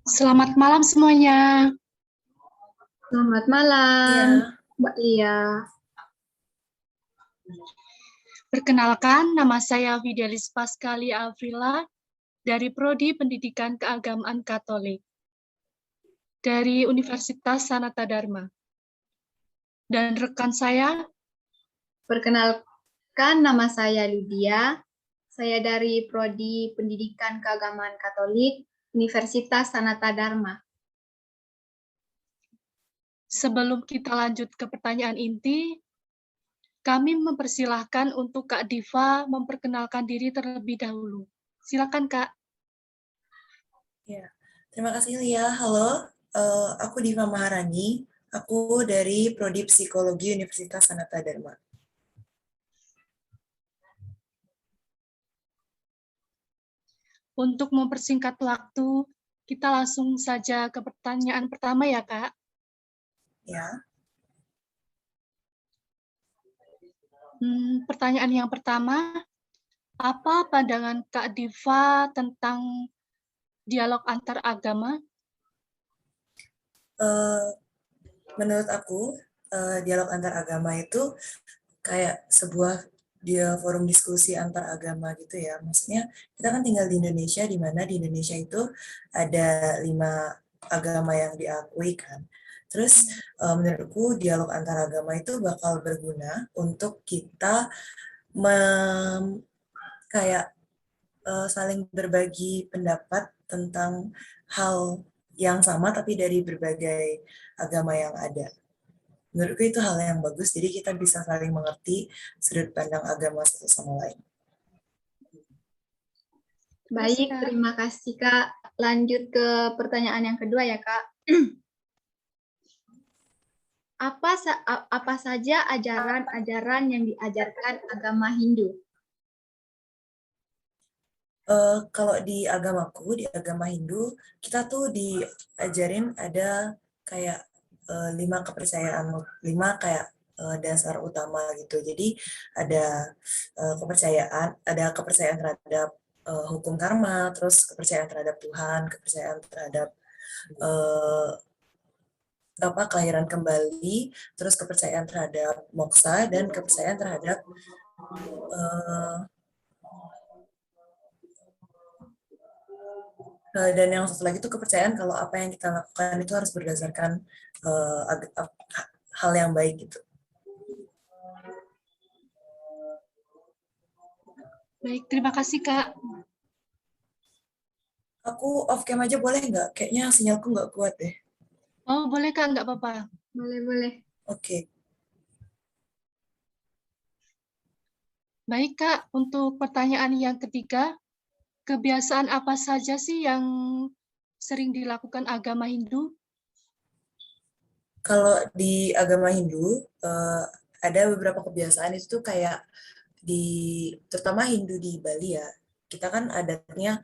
Selamat malam semuanya. Selamat malam, Iya. Mbak Lia. Perkenalkan, nama saya Fidelis Paskali Avrila dari Prodi Pendidikan Keagamaan Katolik dari Universitas Sanata Dharma. Dan rekan saya, Perkenalkan, nama saya Lydia. Saya dari Prodi Pendidikan Keagamaan Katolik, Universitas Sanata Dharma. sebelum kita lanjut ke pertanyaan inti, kami mempersilahkan untuk Kak Diva memperkenalkan diri terlebih dahulu. Silakan, Kak. Ya, terima kasih Lia. Halo, aku Diva Maharani. Aku dari Prodi Psikologi Universitas Sanata Dharma. Untuk mempersingkat waktu, kita langsung saja ke pertanyaan pertama ya, Kak. Ya. Pertanyaan yang pertama, apa pandangan Kak Diva tentang dialog antar agama? Menurut aku, dialog antar agama itu kayak sebuah forum diskusi antar agama gitu ya. Maksudnya kita kan tinggal di Indonesia, di mana di Indonesia itu ada 5 agama yang diakui kan. Terus menurutku dialog antar agama itu bakal berguna untuk kita kayak saling berbagi pendapat tentang hal yang sama tapi dari berbagai agama yang ada. Menurutku itu hal yang bagus, jadi kita bisa saling mengerti sudut pandang agama satu sama lain. Baik, terima kasih Kak. Lanjut ke pertanyaan yang kedua ya Kak. Apa saja ajaran-ajaran yang diajarkan agama Hindu? Kalau di agamaku, di agama Hindu, kita tuh diajarin ada kayak 5 kepercayaan, 5 kayak dasar utama gitu. Jadi ada kepercayaan terhadap hukum karma, terus kepercayaan terhadap Tuhan, kepercayaan terhadap kelahiran kembali, terus kepercayaan terhadap moksa, dan kepercayaan terhadap dan yang satu lagi itu kepercayaan kalau apa yang kita lakukan itu harus berdasarkan hal yang baik gitu. Baik, terima kasih Kak. Aku off cam aja boleh nggak? Kayaknya sinyalku nggak kuat deh. Oh, boleh Kak, nggak apa-apa. Boleh. Oke. Baik Kak, untuk pertanyaan yang ketiga, kebiasaan apa saja sih yang sering dilakukan agama Hindu? Kalau di agama Hindu, ada beberapa kebiasaan itu tuh kayak terutama Hindu di Bali ya, kita kan adatnya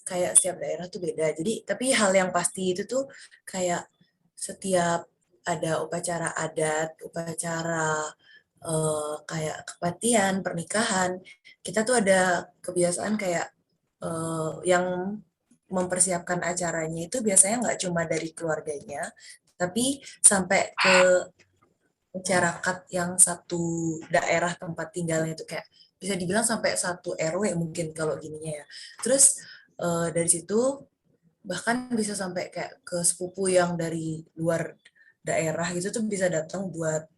kayak setiap daerah tuh beda. Jadi, tapi hal yang pasti itu tuh kayak setiap ada upacara adat, upacara kayak kematian, pernikahan, kita tuh ada kebiasaan kayak yang mempersiapkan acaranya itu biasanya nggak cuma dari keluarganya, tapi sampai ke masyarakat yang satu daerah tempat tinggalnya itu kayak bisa dibilang sampai satu RW mungkin kalau gininya ya. Terus dari situ bahkan bisa sampai kayak ke sepupu yang dari luar daerah gitu tuh bisa datang buat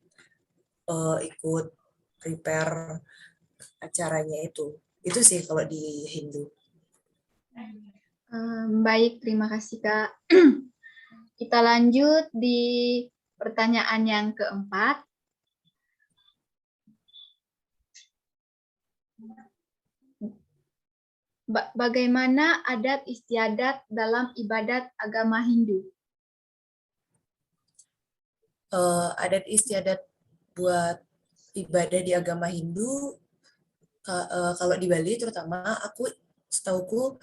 ikut prepare acaranya itu. Itu sih kalau di Hindu. Baik, terima kasih Kak. Kita lanjut di pertanyaan yang keempat. Bagaimana adat istiadat dalam ibadat agama Hindu? Adat istiadat buat ibadah di agama Hindu, kalau di Bali terutama, setauku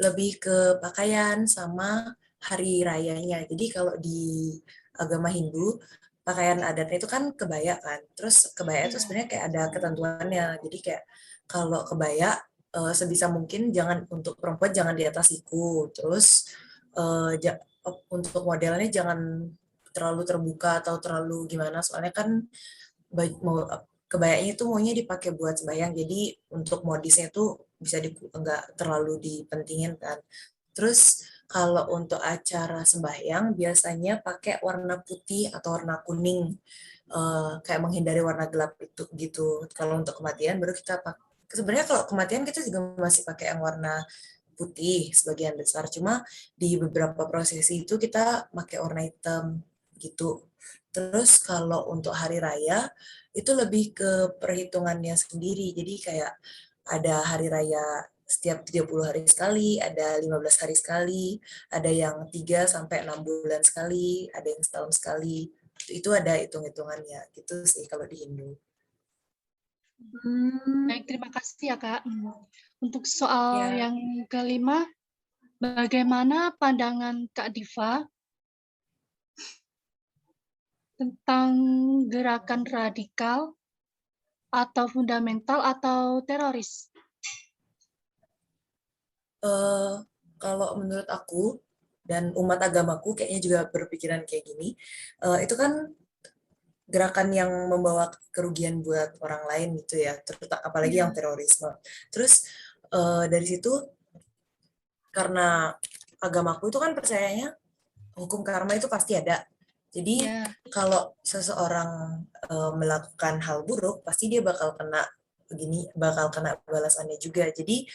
lebih ke pakaian sama hari rayanya. Jadi kalau di agama Hindu, pakaian adatnya itu kan kebaya kan. Terus kebaya itu sebenarnya kayak ada ketentuannya. Jadi kayak kalau kebaya sebisa mungkin jangan untuk perempuan jangan di atas siku. Terus untuk modelnya jangan terlalu terbuka atau terlalu gimana, soalnya kan kebayanya itu maunya dipakai buat sembahyang, jadi untuk modisnya itu bisa nggak terlalu dipentingin kan. Terus kalau untuk acara sembahyang biasanya pakai warna putih atau warna kuning, kayak menghindari warna gelap itu gitu. Kalau untuk kematian baru kita pakai. Sebenarnya kalau kematian kita juga masih pakai yang warna putih sebagian besar, cuma di beberapa prosesi itu kita pakai warna hitam gitu. Terus kalau untuk hari raya itu lebih ke perhitungannya sendiri. Jadi kayak ada hari raya setiap 30 hari sekali, ada 15 hari sekali, ada yang 3 sampai 6 bulan sekali, ada yang setahun sekali. Itu ada hitung-hitungannya gitu sih kalau di Hindu. Baik, terima kasih ya Kak. Untuk soal Ya. yang kelima, bagaimana pandangan Kak Diva tentang gerakan radikal atau fundamental atau teroris? Kalau menurut aku dan umat agamaku kayaknya juga berpikiran kayak gini, itu kan gerakan yang membawa kerugian buat orang lain gitu ya, terutama apalagi yang terorisme. Terus dari situ karena agamaku itu kan percayanya hukum karma itu pasti ada. Jadi kalau seseorang melakukan hal buruk, pasti dia bakal kena balasannya juga. Jadi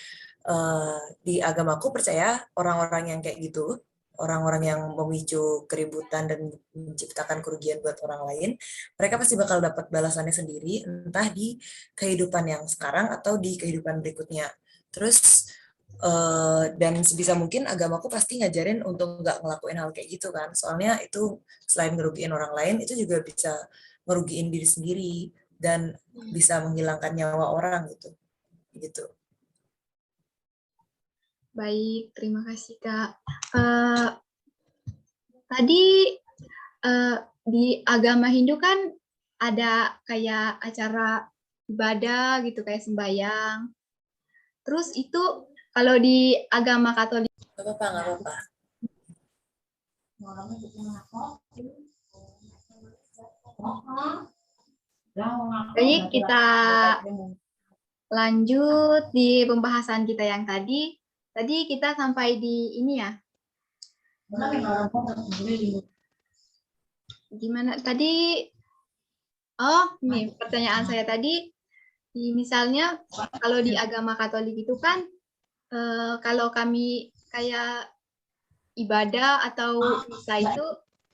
di agamaku percaya orang-orang yang kayak gitu, orang-orang yang memicu keributan dan menciptakan kerugian buat orang lain, mereka pasti bakal dapat balasannya sendiri, entah di kehidupan yang sekarang atau di kehidupan berikutnya. Terus dan sebisa mungkin agamaku pasti ngajarin untuk nggak ngelakuin hal kayak gitu kan, soalnya itu selain ngerugiin orang lain, itu juga bisa ngerugiin diri sendiri dan bisa menghilangkan nyawa orang gitu. Baik, terima kasih Kak. Tadi di agama Hindu kan ada kayak acara ibadah gitu, kayak sembahyang. Terus itu kalau di agama Katolik. Nggak apa-apa. Baik, kita lanjut di pembahasan kita yang tadi. Tadi kita sampai di ini ya. Gimana tadi? Oh, ini pertanyaan saya tadi. Misalnya kalau di agama Katolik itu kan kalau kami kayak ibadah atau misa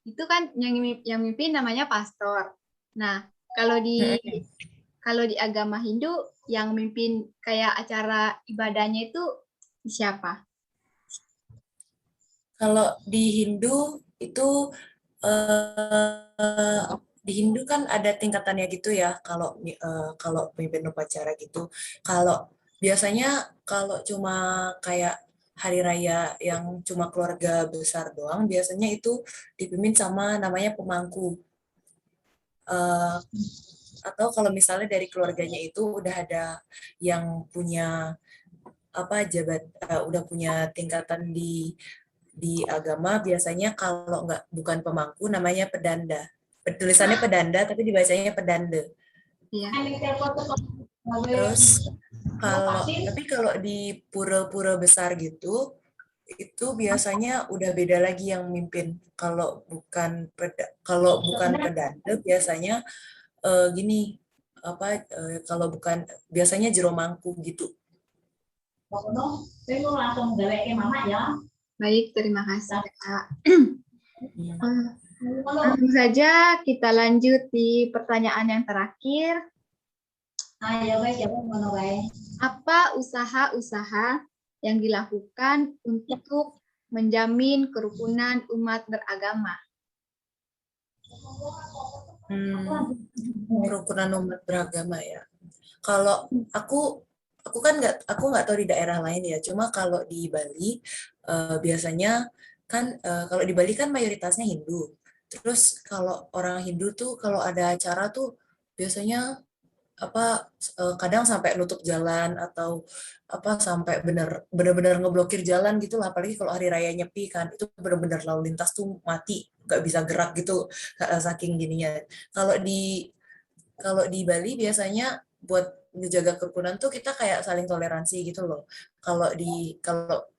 itu kan yang mimpin namanya pastor. Nah, kalau di agama Hindu yang mimpin kayak acara ibadahnya itu siapa? Kalau di Hindu itu di Hindu kan ada tingkatannya gitu ya, kalau pemimpin upacara gitu. Kalau biasanya kalau cuma kayak hari raya yang cuma keluarga besar doang, biasanya itu dipimpin sama namanya pemangku. Atau kalau misalnya dari keluarganya itu udah ada yang punya udah punya tingkatan di agama, biasanya kalau bukan pemangku namanya pedanda. Tulisannya pedanda tapi dibacanya pedande. Iya. Terus kalau di pura-pura besar gitu, itu biasanya udah beda lagi yang mimpin. Kalau bukan pedanda biasanya gini kalau bukan biasanya jero mangku gitu. Baik, terima kasih Kak. Langsung saja kita lanjut di pertanyaan yang terakhir. Apa usaha-usaha yang dilakukan untuk menjamin kerukunan umat beragama? Kerukunan umat beragama ya. Kalau aku kan nggak tahu di daerah lain ya. Cuma kalau di Bali biasanya kan kalau di Bali kan mayoritasnya Hindu. Terus kalau orang Hindu tuh kalau ada acara tuh biasanya kadang sampai nutup jalan atau sampai bener-bener ngeblokir jalan gitu lah, apalagi kalau hari raya Nyepi kan itu bener-bener lalu lintas tuh mati, nggak bisa gerak gitu saking gininya. Kalau di Bali biasanya buat menjaga kerukunan tuh kita kayak saling toleransi gitu loh. Kalau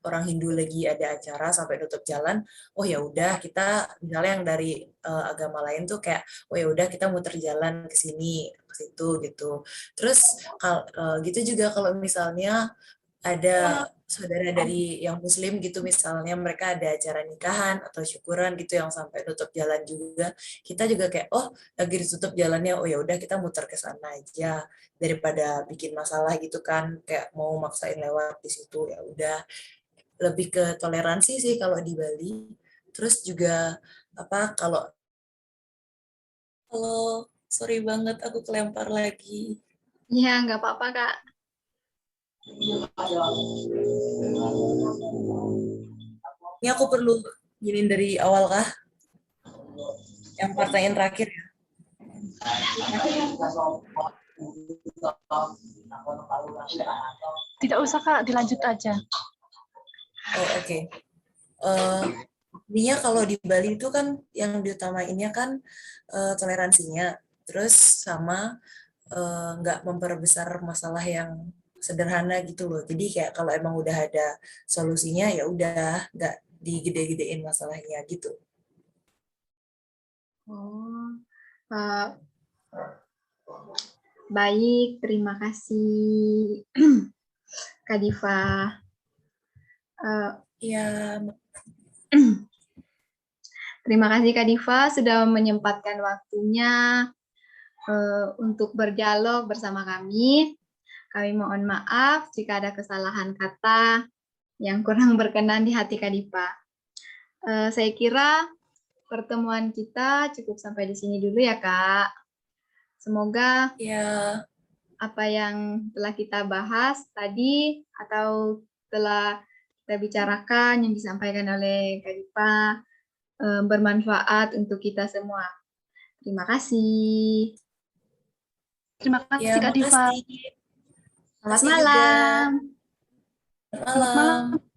orang Hindu lagi ada acara sampai nutup jalan, oh ya udah kita misalnya yang dari agama lain tuh kayak oh ya udah kita muter jalan ke sini ke situ gitu. Terus gitu juga kalau misalnya ada saudara dari yang muslim gitu misalnya mereka ada acara nikahan atau syukuran gitu yang sampai tutup jalan juga, kita juga kayak oh lagi ditutup jalannya, oh ya udah kita muter ke sana aja daripada bikin masalah gitu kan, kayak mau maksain lewat di situ, ya udah lebih ke toleransi sih kalau di Bali. Terus juga kalau sorry banget aku kelempar lagi. Iya, nggak apa-apa, Kak. Ini aku perlu giniin dari awal kah? Yang pertanyaan terakhir ya. Tidak usah Kak, dilanjut aja. Oh oke. Intinya kalau di Bali itu kan yang diutamainnya kan toleransinya, terus sama nggak memperbesar masalah yang sederhana gitu loh. Jadi kayak kalau emang udah ada solusinya ya udah nggak digede-gedein masalahnya gitu. Oh, baik, terima kasih Kak Diva. Iya. Terima kasih Kak Diva sudah menyempatkan waktunya untuk berdialog bersama kami. Kami mohon maaf jika ada kesalahan kata yang kurang berkenan di hati Kak Diva. Saya kira pertemuan kita cukup sampai di sini dulu ya Kak. Semoga apa yang telah kita bahas tadi atau telah kita bicarakan yang disampaikan oleh Kak Diva bermanfaat untuk kita semua. Terima kasih. Terima kasih Kak Diva. Selamat malam. Selamat malam.